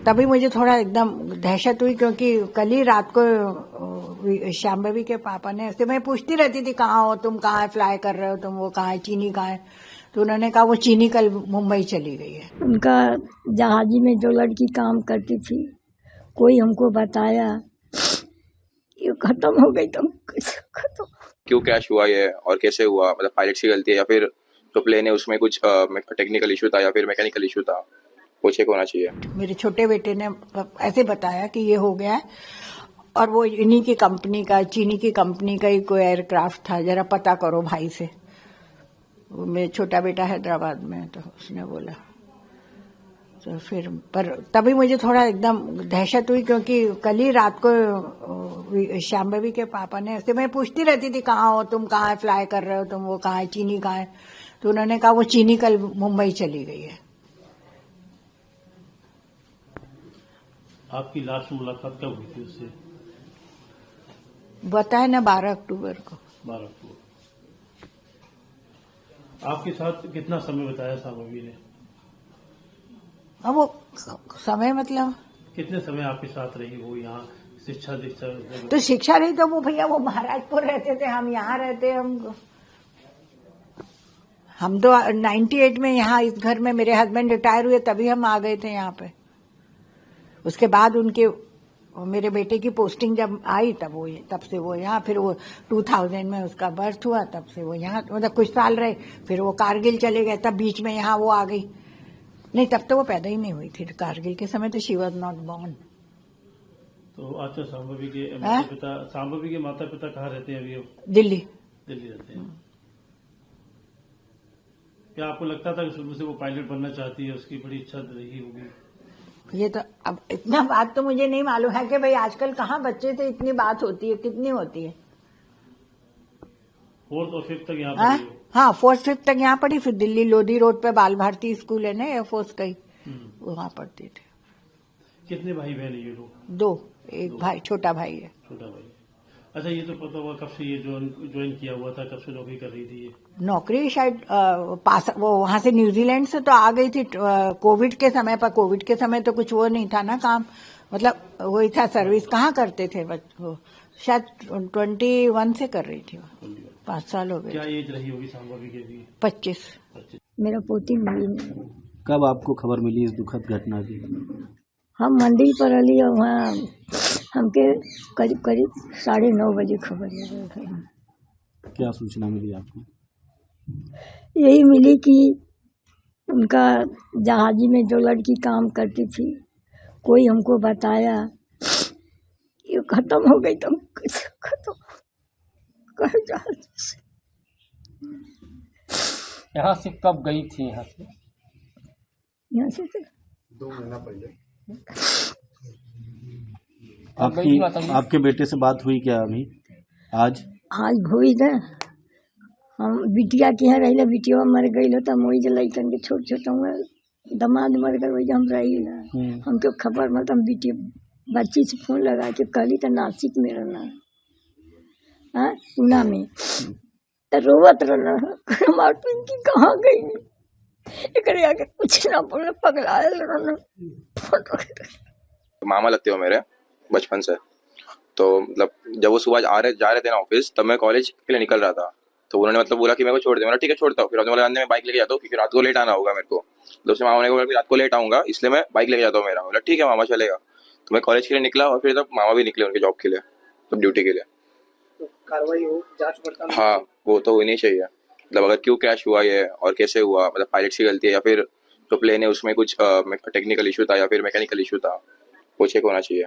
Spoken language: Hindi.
तभी मुझे थोड़ा एकदम दहशत हुई, क्योंकि कल ही रात को शांभवी के पापा ने ऐसे, मैं पूछती रहती थी कहाँ हो तुम, कहाँ फ्लाई कर रहे हो तुम, वो कहाँ है, चीनी कहाँ है, तो उन्होंने कहा वो चीनी कल मुंबई चली गई है। उनका जहाजी में जो लड़की काम करती थी, कोई हमको बताया, ये खत्म हो गई, तुम खत्म। क्यों क्रैश हुआ ये और कैसे हुआ, मतलब पायलट की गलती है या फिर जो प्लेन है उसमें कुछ टेक्निकल इशू था या फिर मैकेनिकल इशू था, वो चेक होना चाहिए। मेरे छोटे बेटे ने ऐसे बताया कि ये हो गया है, और वो इन्हीं की कंपनी का, चीनी की कंपनी का ही कोई एयरक्राफ्ट था, जरा पता करो भाई से। वो मेरा छोटा बेटा हैदराबाद में, तो उसने बोला, तो फिर पर तभी मुझे थोड़ा एकदम दहशत हुई, क्योंकि कल ही रात को शांभवी के पापा ने ऐसे, मैं पूछती रहती थी कहाँ हो तुम, कहाँ फ्लाई कर रहे हो तुम, वो कहाँ है, चीनी कहाँ है, तो उन्होंने कहा वो चीनी कल मुंबई चली गई है। आपकी लास्ट मुलाकात कब हुई थी उससे? बताया ना 12 अक्टूबर को। 12 अक्टूबर। आपके साथ कितना समय बताया शांभवी ने? अब वो समय मतलब कितने समय आपके साथ रही वो यहाँ शिक्षा दीक्षा? तो शिक्षा रही तो वो भैया वो महाराजपुर रहते थे, हम यहाँ रहते, हम तो 98 में यहाँ इस घर में, मेरे हस्बैंड रिटायर हुए तभी हम आ गए थे यहाँ पे। उसके बाद उनके मेरे बेटे की पोस्टिंग जब आई तब से वो यहाँ, फिर वो 2000 में उसका बर्थ हुआ, तब से वो यहाँ मतलब कुछ साल रहे, फिर वो कारगिल चले गए, तब बीच में यहाँ वो आ गई। नहीं, तब तो वो पैदा ही नहीं हुई थी, कारगिल के समय तो शी वॉज नॉट बॉर्न। तो अच्छा, शांभवी के माता पिता कहाँ रहते हैं अभी? दिल्ली रहते हैं। क्या आपको लगता था कि शुरू से वो पायलट बनना चाहती है, उसकी बड़ी इच्छा रही होगी? ये तो अब इतना बात तो मुझे नहीं मालूम है कि भाई आजकल कहाँ बच्चे से इतनी बात होती है, कितनी होती है। 4th और 5th तक यहाँ पर? हाँ, 4th 5th तक यहाँ पढ़ी, फिर दिल्ली लोधी रोड पे बाल भारती स्कूल है ना एयरफोर्स का ही, वहाँ पढ़ती थी। कितने भाई बहन है ये लोग? 2, एक भाई, छोटा भाई है। छोटा भाई। अच्छा, ये तो पता हुआ कब से ये ज्वाइन किया हुआ था, कब से नौकरी कर रही थी ये? नौकरी शायद पास वो वहां से न्यूजीलैंड से तो आ गई थी कोविड के समय पर। कोविड के समय तो कुछ वो नहीं था ना काम, मतलब वही था, सर्विस कहाँ करते थे वो, शायद 21 से कर रही थी वो, 5 साल हो गए। क्या एज रही होगी शांभवी की भी? 25। मेरा पोती मिली। कब आपको खबर मिली इस दुखद घटना की? हम मंदिर पर अली और वहाँ हमके करीब 9:30 बजे खबर लगी। क्या सूचना मिली आपको? यही मिली कि उनका जहाजी में जो लड़की काम करती थी, कोई हमको बताया, ये खत्म हो गई, तुम खत्म कर जहाज से। यहाँ से कब गई थी? यहाँ से 2 महीना पहले। आपके बेटे से बात हुई क्या अभी? आज हुई ना। हम बिटिया के यहाँ रही, बिटिया मर गई, तो मोई लैकन के छोटे दमाद मर गए, वही हम रही ना। हमको खबर मतलब बिटिया बच्ची से फोन लगा के कहली तो नासिक में रहना, पूना में, तो रोवत रहना की कहाँ गई, एक आगे कुछ ना बोले, पगला रहना। मामा लगते हो मेरे बचपन से, तो मतलब जब वो सुबह जा रहे थे ना ऑफिस, तब मैं कॉलेज के लिए निकल रहा था, तो उन्होंने मतलब बोला कि मेरे को छोड़ दे। मैंने ठीक है छोड़ता हूँ। फिर मैं बाइक लेके जाता हूँ क्योंकि रात को लेट आना होगा मेरे को। दूसरे मामा ने बोला कि रात को लेट आऊंगा, इसलिए मैं बाइक लेके जाता हूँ। मेरा बोला ठीक है मामा चलेगा। तो मैं कॉलेज के लिए निकला और फिर तब मामा भी निकले उनके जॉब के लिए, तब ड्यूटी के लिए। तो कार्रवाई हो, जांच पड़ताल? हाँ, वो तो होनी चाहिए। मतलब अगर क्यों क्रैश हुआ ये और कैसे हुआ, मतलब पायलट की गलती है या फिर जो प्लेन है उसमें कुछ टेक्निकल इशू था या फिर मैकेनिकल इशू था, वो चेक होना चाहिए।